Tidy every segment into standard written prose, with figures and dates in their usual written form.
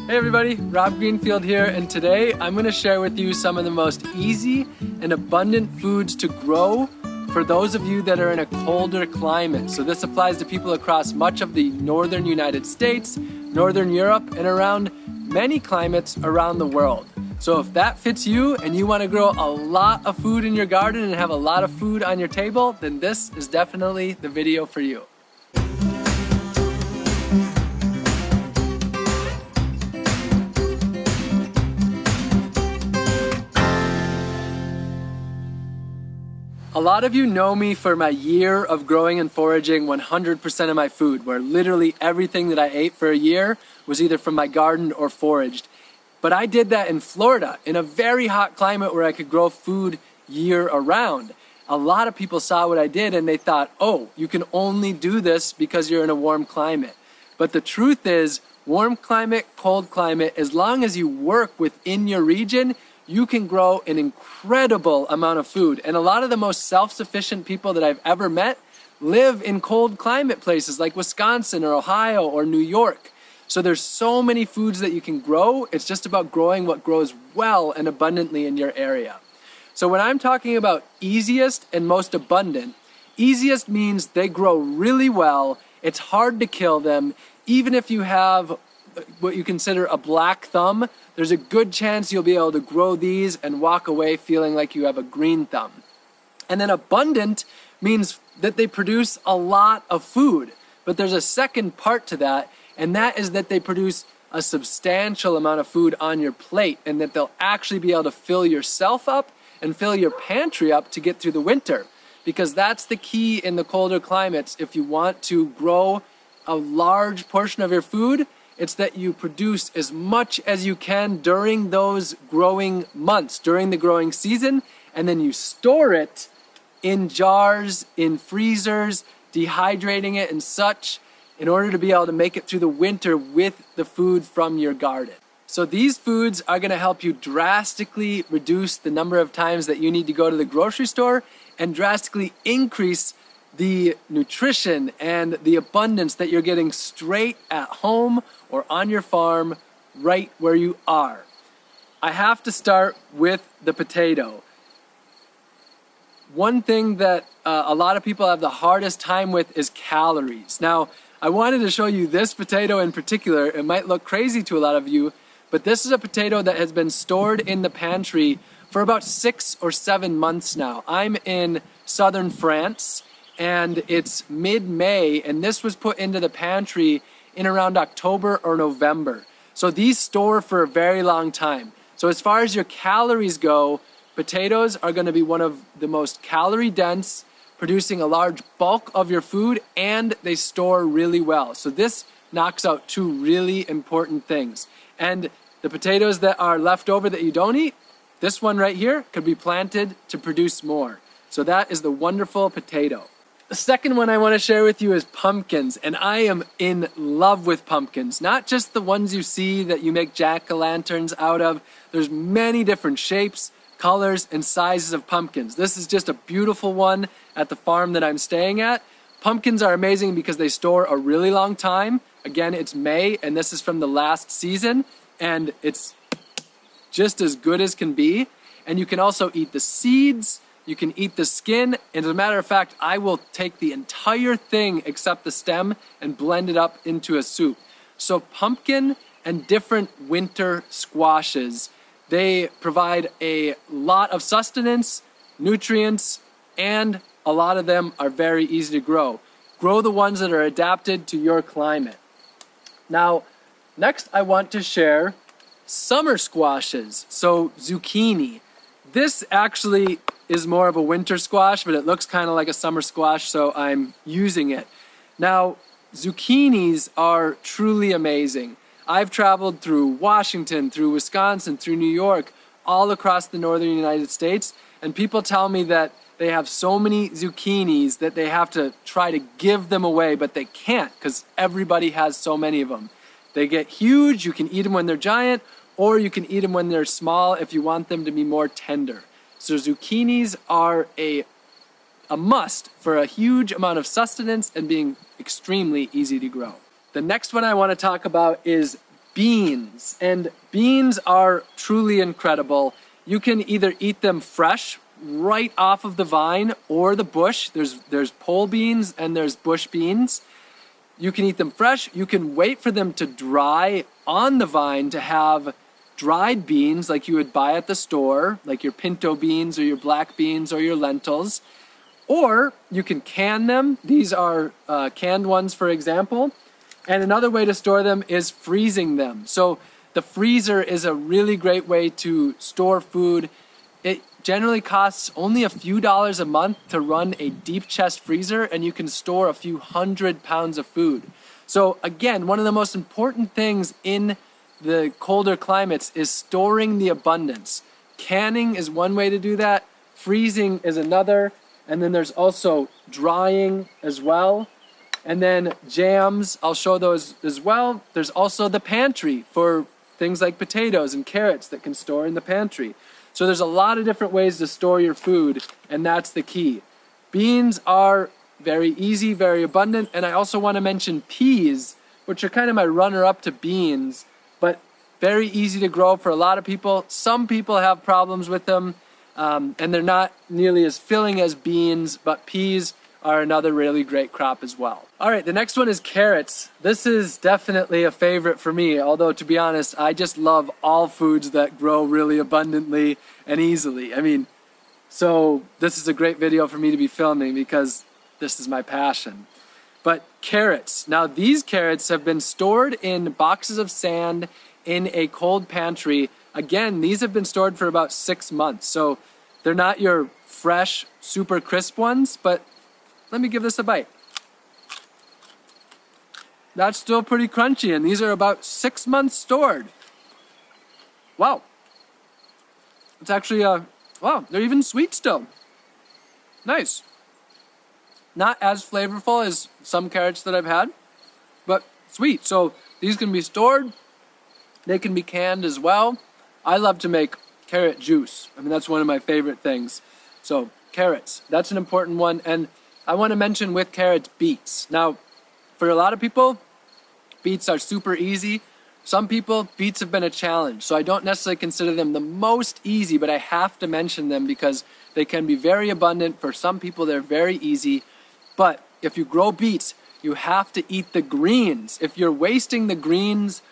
Hey everybody, Rob Greenfield here, and today I'm going to share with you some of the most easy and abundant foods to grow for those of you that are in a colder climate. So this applies to people across much of the northern United States, northern Europe, and around many climates around the world. So if that fits you and you want to grow a lot of food in your garden and have a lot of food on your table, then this is definitely the video for you. A lot of you know me for my year of growing and foraging 100% of my food, where literally everything that I ate for a year was either from my garden or foraged. But I did that in Florida, in a very hot climate where I could grow food year around. A lot of people saw what I did and they thought, oh, you can only do this because you're in a warm climate. But the truth is, warm climate, cold climate, as long as you work within your region, you can grow an incredible amount of food. And a lot of the most self-sufficient people that I've ever met live in cold climate places like Wisconsin or Ohio or New York. So there's so many foods that you can grow. It's just about growing what grows well and abundantly in your area. So when I'm talking about easiest and most abundant, easiest means they grow really well. It's hard to kill them. Even if you have what you consider a black thumb, there's a good chance you'll be able to grow these and walk away feeling like you have a green thumb. And then abundant means that they produce a lot of food. But there's a second part to that, and that is that they produce a substantial amount of food on your plate, and that they'll actually be able to fill yourself up and fill your pantry up to get through the winter. Because that's the key in the colder climates. If you want to grow a large portion of your food, it's that you produce as much as you can during those growing months, during the growing season, and then you store it in jars, in freezers, dehydrating it and such, in order to be able to make it through the winter with the food from your garden. So these foods are going to help you drastically reduce the number of times that you need to go to the grocery store and drastically increase the nutrition and the abundance that you're getting straight at home or on your farm right where you are. I have to start with the potato. One thing that a lot of people have the hardest time with is calories. Now, I wanted to show you this potato in particular. It might look crazy to a lot of you, but this is a potato that has been stored in the pantry for about 6 or 7 months now. I'm in southern France, and it's mid-May, and this was put into the pantry in around October or November. So these store for a very long time. So as far as your calories go, potatoes are going to be one of the most calorie dense, producing a large bulk of your food, and they store really well. So this knocks out two really important things. And the potatoes that are left over that you don't eat, this one right here could be planted to produce more. So that is the wonderful potato. The second one I want to share with you is pumpkins, and I am in love with pumpkins. Not just the ones you see that you make jack-o'-lanterns out of. There's many different shapes, colors, and sizes of pumpkins. This is just a beautiful one at the farm that I'm staying at. Pumpkins are amazing because they store a really long time. Again, it's May, and this is from the last season, and it's just as good as can be. And you can also eat the seeds. You can eat the skin, and as a matter of fact, I will take the entire thing except the stem and blend it up into a soup. So pumpkin and different winter squashes, they provide a lot of sustenance, nutrients, and a lot of them are very easy to grow. Grow the ones that are adapted to your climate. Now, next I want to share summer squashes, so zucchini. This actually is more of a winter squash, but it looks kind of like a summer squash, so I'm using it. Now, zucchinis are truly amazing. I've traveled through Washington, through Wisconsin, through New York, all across the northern United States, and people tell me that they have so many zucchinis that they have to try to give them away, but they can't because everybody has so many of them. They get huge, you can eat them when they're giant, or you can eat them when they're small if you want them to be more tender. So zucchinis are a must for a huge amount of sustenance and being extremely easy to grow. The next one I want to talk about is beans. And beans are truly incredible. You can either eat them fresh, right off of the vine or the bush. There's pole beans and there's bush beans. You can eat them fresh. You can wait for them to dry on the vine to have dried beans like you would buy at the store, like your pinto beans or your black beans or your lentils. Or you can can them. These are canned ones, for example. And another way to store them is freezing them. So the freezer is a really great way to store food. It generally costs only a few dollars a month to run a deep chest freezer, and you can store a few 100 pounds of food. So again, one of the most important things in the colder climates is storing the abundance. Canning is one way to do that. Freezing is another. And then there's also drying as well. And then jams, I'll show those as well. There's also the pantry for things like potatoes and carrots that can store in the pantry. So there's a lot of different ways to store your food, and that's the key. Beans are very easy, very abundant, and I also want to mention peas, which are kind of my runner-up to beans, but very easy to grow for a lot of people. Some people have problems with them, and they're not nearly as filling as beans, but peas are another really great crop as well. All right, the next one is carrots. This is definitely a favorite for me, although to be honest, I just love all foods that grow really abundantly and easily. I mean, so this is a great video for me to be filming because this is my passion. But carrots. Now these carrots have been stored in boxes of sand in a cold pantry. Again, these have been stored for about 6 months. So they're not your fresh, super crisp ones, but let me give this a bite. That's still pretty crunchy, and these are about 6 months stored. Wow. It's actually, wow, they're even sweet still. Nice. Not as flavorful as some carrots that I've had, but sweet. So these can be stored. They can be canned as well. I love to make carrot juice. I mean, that's one of my favorite things. So carrots, that's an important one. And I want to mention with carrots, beets. Now, for a lot of people, beets are super easy. Some people, beets have been a challenge. So I don't necessarily consider them the most easy, but I have to mention them because they can be very abundant. For some people, they're very easy. But if you grow beets, you have to eat the greens. If you're wasting the greens,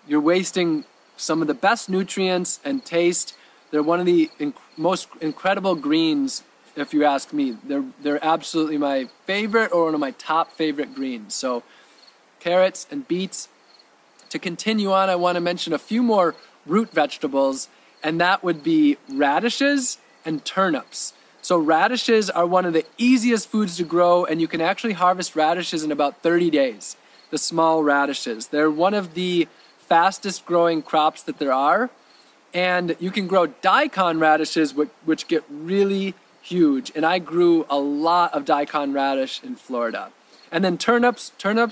you're wasting some of the best nutrients and taste. They're one of the most incredible greens, if you ask me. They're absolutely my favorite, or one of my top favorite greens. So carrots and beets. To continue on, I want to mention a few more root vegetables, and that would be radishes and turnips. So radishes are one of the easiest foods to grow, and you can actually harvest radishes in about 30 days, the small radishes. They're one of the fastest growing crops that there are, and you can grow daikon radishes, which get really huge, and I grew a lot of daikon radish in Florida. And then turnips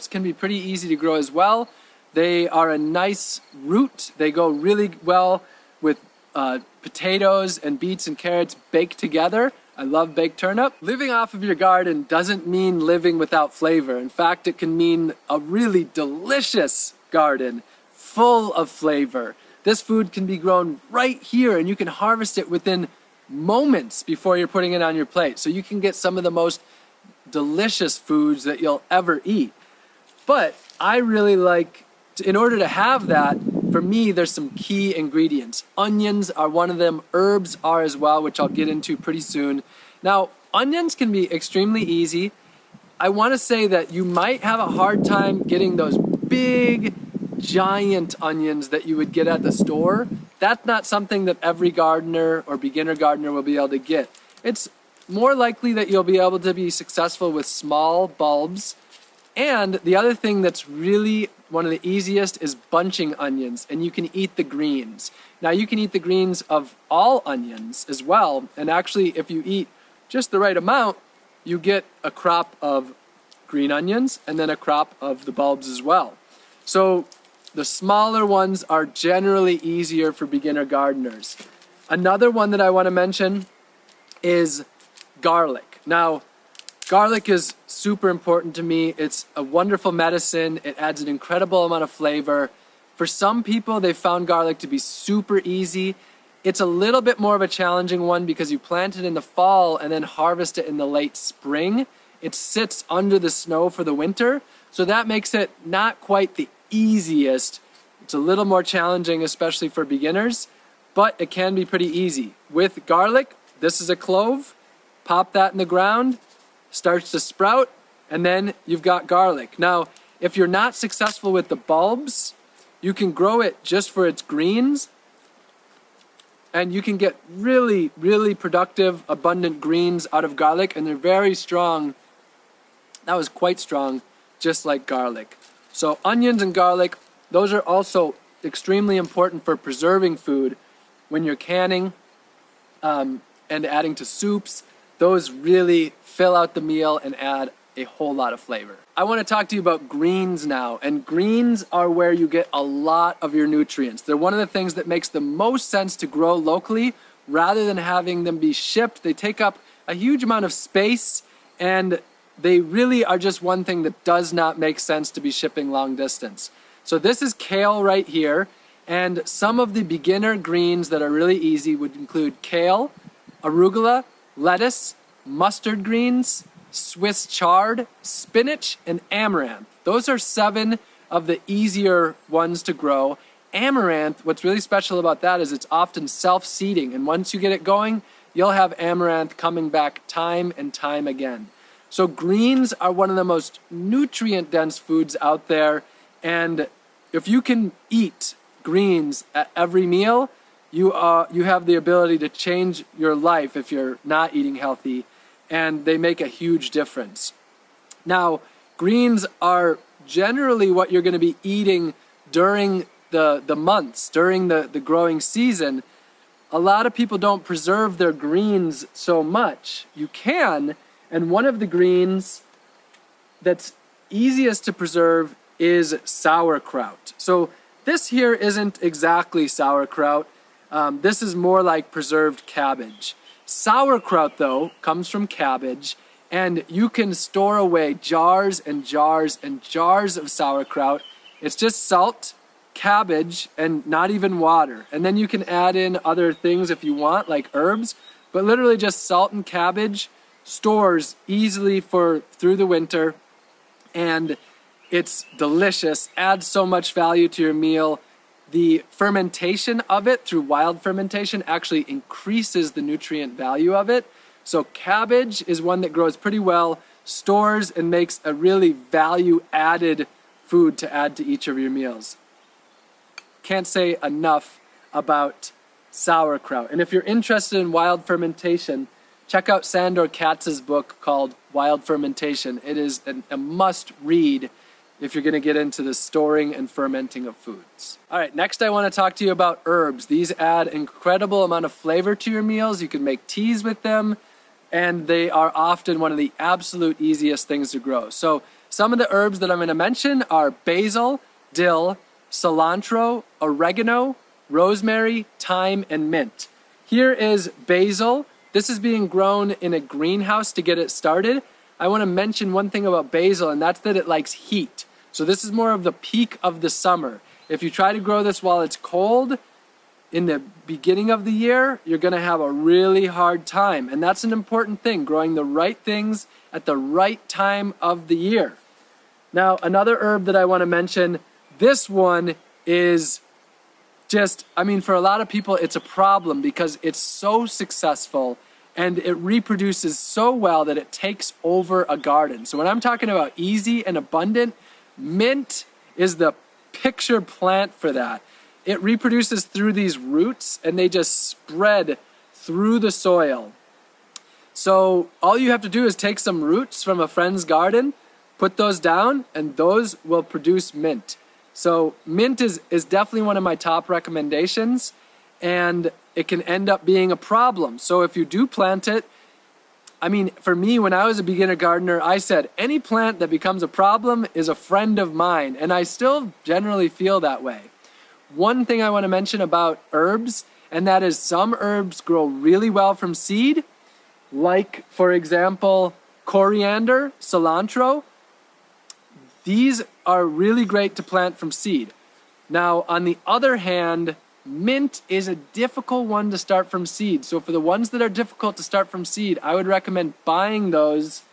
can be pretty easy to grow as well. They are a nice root. They go really well with potatoes and beets and carrots baked together. I love baked turnip. Living off of your garden doesn't mean living without flavor. In fact, it can mean a really delicious garden full of flavor. This food can be grown right here, and you can harvest it within moments before you're putting it on your plate. So you can get some of the most delicious foods that you'll ever eat. But I really like, in order to have that, for me, there's some key ingredients. Onions are one of them. Herbs are as well, which I'll get into pretty soon. Now, onions can be extremely easy. I want to say that you might have a hard time getting those big, giant onions that you would get at the store. That's not something that every gardener or beginner gardener will be able to get. It's more likely that you'll be able to be successful with small bulbs. And the other thing that's really one of the easiest is bunching onions, and you can eat the greens. Now you can eat the greens of all onions as well, and actually if you eat just the right amount, you get a crop of green onions and then a crop of the bulbs as well. So the smaller ones are generally easier for beginner gardeners. Another one that I want to mention is garlic. Now, garlic is super important to me. It's a wonderful medicine. It adds an incredible amount of flavor. For some people, they found garlic to be super easy. It's a little bit more of a challenging one because you plant it in the fall and then harvest it in the late spring. It sits under the snow for the winter, so that makes it not quite the easiest. It's a little more challenging, especially for beginners, but it can be pretty easy. With garlic, this is a clove. Pop that in the ground, starts to sprout, and then you've got garlic. Now, if you're not successful with the bulbs, you can grow it just for its greens, and you can get really, really productive, abundant greens out of garlic, and they're very strong. That was quite strong, just like garlic. So onions and garlic, those are also extremely important for preserving food when you're canning and adding to soups. Those really fill out the meal and add a whole lot of flavor. I want to talk to you about greens now, and greens are where you get a lot of your nutrients. They're one of the things that makes the most sense to grow locally rather than having them be shipped. They take up a huge amount of space, and they really are just one thing that does not make sense to be shipping long distance. So this is kale right here, and some of the beginner greens that are really easy would include kale, arugula, lettuce, mustard greens, Swiss chard, spinach, and amaranth. Those are 7 of the easier ones to grow. Amaranth, what's really special about that is it's often self-seeding, and once you get it going, you'll have amaranth coming back time and time again. So greens are one of the most nutrient-dense foods out there, and if you can eat greens at every meal, you have the ability to change your life if you're not eating healthy, and they make a huge difference. Now, greens are generally what you're going to be eating during the months, during the growing season. A lot of people don't preserve their greens so much. You can, and one of the greens that's easiest to preserve is sauerkraut. So this here isn't exactly sauerkraut. This is more like preserved cabbage. Sauerkraut, though, comes from cabbage, and you can store away jars and jars and jars of sauerkraut. It's just salt, cabbage, and not even water. And then you can add in other things if you want, like herbs, but literally just salt and cabbage stores easily through the winter, and it's delicious, adds so much value to your meal. The fermentation of it through wild fermentation actually increases the nutrient value of it. So cabbage is one that grows pretty well, stores, and makes a really value-added food to add to each of your meals. Can't say enough about sauerkraut. And if you're interested in wild fermentation, check out Sandor Katz's book called Wild Fermentation. It is a must-read if you're going to get into the storing and fermenting of foods. All right, next I want to talk to you about herbs. These add incredible amount of flavor to your meals. You can make teas with them, and they are often one of the absolute easiest things to grow. So some of the herbs that I'm going to mention are basil, dill, cilantro, oregano, rosemary, thyme, and mint. Here is basil. This is being grown in a greenhouse to get it started. I want to mention one thing about basil, and that's that it likes heat. So this is more of the peak of the summer. If you try to grow this while it's cold in the beginning of the year, you're going to have a really hard time. And that's an important thing, growing the right things at the right time of the year. Now, another herb that I want to mention, this one is just, for a lot of people, it's a problem because it's so successful and it reproduces so well that it takes over a garden. So when I'm talking about easy and abundant, mint is the picture plant for that. It reproduces through these roots, and they just spread through the soil. So all you have to do is take some roots from a friend's garden, put those down, and those will produce mint. So mint is definitely one of my top recommendations, and it can end up being a problem. So if you do plant it, for me, when I was a beginner gardener, I said, any plant that becomes a problem is a friend of mine, and I still generally feel that way. One thing I want to mention about herbs, and that is some herbs grow really well from seed, like, for example, coriander, cilantro. These are really great to plant from seed. Now, on the other hand, mint is a difficult one to start from seed. So for the ones that are difficult to start from seed, I would recommend buying those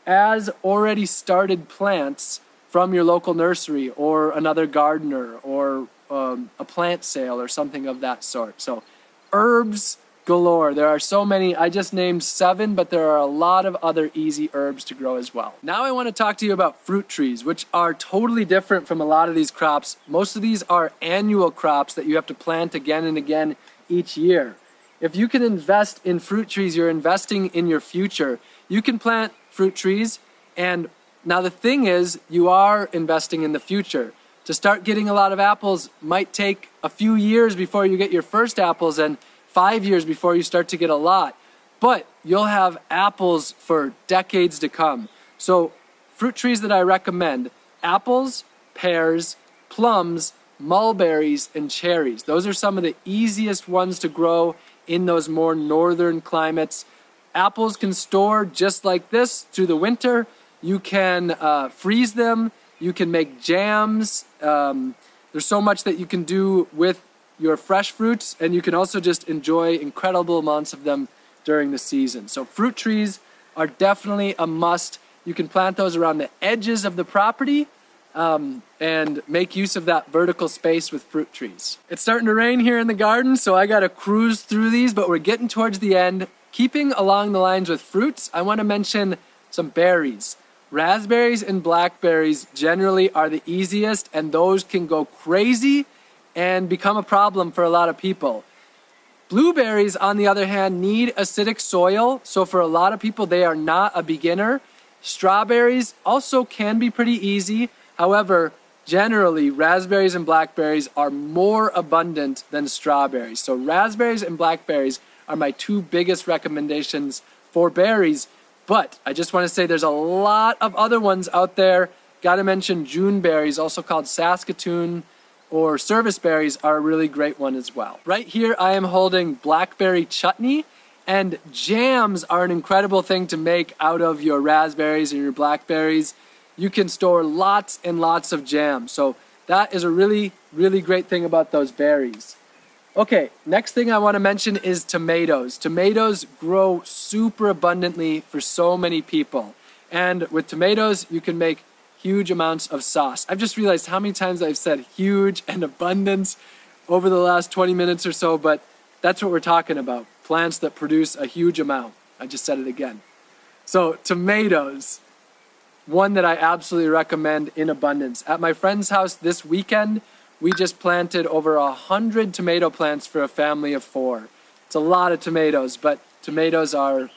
as already started plants from your local nursery or another gardener or a plant sale or something of that sort. So herbs galore. There are so many. I just named 7, but there are a lot of other easy herbs to grow as well. Now I want to talk to you about fruit trees, which are totally different from a lot of these crops. Most of these are annual crops that you have to plant again and again each year. If you can invest in fruit trees, you're investing in your future. You can plant fruit trees, and now the thing is, you are investing in the future. To start getting a lot of apples might take a few years before you get your first apples, and 5 years before you start to get a lot, but you'll have apples for decades to come. So fruit trees that I recommend: apples, pears, plums, mulberries, and cherries. Those are some of the easiest ones to grow in those more northern climates. Apples can store just like this through the winter. You can freeze them. You can make jams. There's so much that you can do with your fresh fruits, and you can also just enjoy incredible amounts of them during the season. So fruit trees are definitely a must. You can plant those around the edges of the property and make use of that vertical space with fruit trees. It's starting to rain here in the garden, so I gotta cruise through these, but we're getting towards the end. Keeping along the lines with fruits, I want to mention some berries. Raspberries and blackberries generally are the easiest, and those can go crazy and become a problem for a lot of people. Blueberries, on the other hand, need acidic soil, so for a lot of people, they are not a beginner. Strawberries also can be pretty easy. However, generally, raspberries and blackberries are more abundant than strawberries. So raspberries and blackberries are my 2 biggest recommendations for berries. But I just want to say there's a lot of other ones out there. Got to mention June berries, also called Saskatoon, or service berries are a really great one as well. Right here I am holding blackberry chutney, and jams are an incredible thing to make out of your raspberries and your blackberries. You can store lots and lots of jam. So that is a really, really great thing about those berries. Okay, next thing I want to mention is tomatoes. Tomatoes grow super abundantly for so many people. And with tomatoes, you can make huge amounts of sauce. I've just realized how many times I've said huge and abundance over the last 20 minutes or so, but that's what we're talking about. Plants that produce a huge amount. I just said it again. So tomatoes, one that I absolutely recommend in abundance. At my friend's house this weekend, we just planted over 100 tomato plants for a family of 4. It's a lot of tomatoes, but tomatoes are,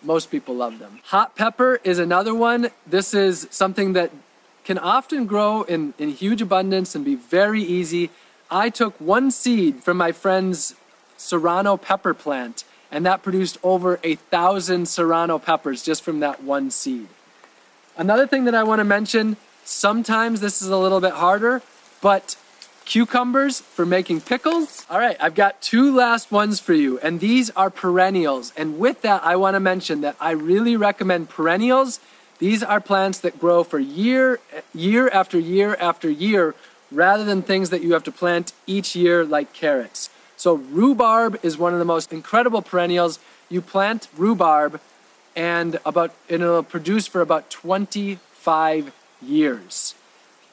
most people love them. Hot pepper is another one. This is something that can often grow in huge abundance and be very easy. I took 1 seed from my friend's serrano pepper plant, and that produced over 1,000 serrano peppers just from that 1 seed. Another thing that I want to mention, sometimes this is a little bit harder, but cucumbers for making pickles. All right, I've got 2 last ones for you, and these are perennials. And with that, I want to mention that I really recommend perennials. These are plants that grow for year after year after year, rather than things that you have to plant each year like carrots. So rhubarb is one of the most incredible perennials. You plant rhubarb and it'll produce for about 25 years.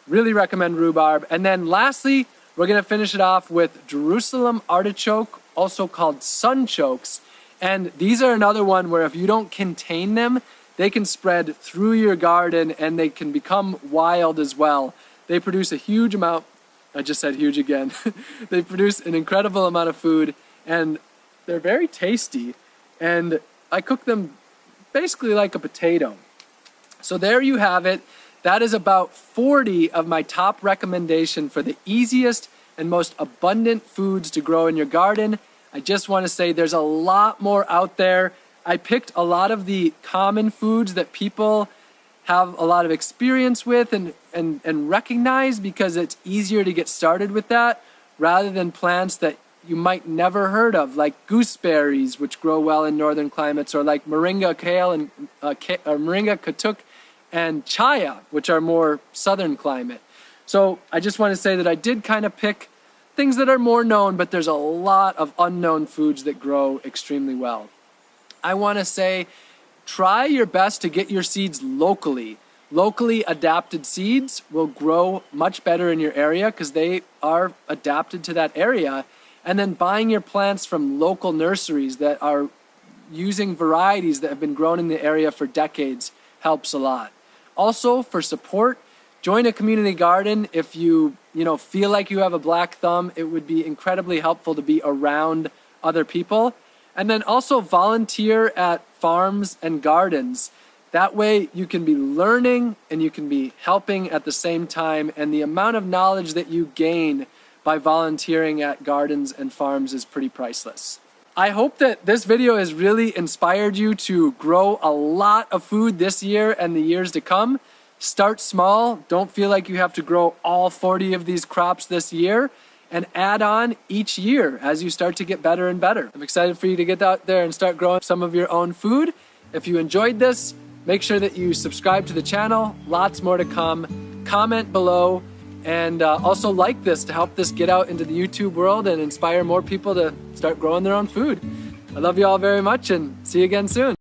Really recommend rhubarb. And then lastly, we're going to finish it off with Jerusalem artichoke, also called sunchokes. And these are another one where if you don't contain them, they can spread through your garden and they can become wild as well. They produce a huge amount. I just said huge again. They produce an incredible amount of food, and they're very tasty. And I cook them basically like a potato. So there you have it. That is about 40 of my top recommendation for the easiest and most abundant foods to grow in your garden. I just want to say there's a lot more out there. I picked a lot of the common foods that people have a lot of experience with and recognize, because it's easier to get started with that rather than plants that you might never heard of, like gooseberries, which grow well in northern climates, or like moringa kale and moringa katuk and chaya, which are more southern climate. So I just want to say that I did kind of pick things that are more known, but there's a lot of unknown foods that grow extremely well. I want to say, try your best to get your seeds locally. Locally adapted seeds will grow much better in your area because they are adapted to that area. And then buying your plants from local nurseries that are using varieties that have been grown in the area for decades helps a lot. Also, for support, join a community garden. If you feel like you have a black thumb, it would be incredibly helpful to be around other people. And then also volunteer at farms and gardens. That way you can be learning and you can be helping at the same time, and the amount of knowledge that you gain by volunteering at gardens and farms is pretty priceless. I hope that this video has really inspired you to grow a lot of food this year and the years to come. Start small. Don't feel like you have to grow all 40 of these crops this year, and add on each year as you start to get better and better. I'm excited for you to get out there and start growing some of your own food. If you enjoyed this, make sure that you subscribe to the channel. Lots more to come. Comment below, and also like this to help this get out into the YouTube world and inspire more people to start growing their own food. I love you all very much, and see you again soon.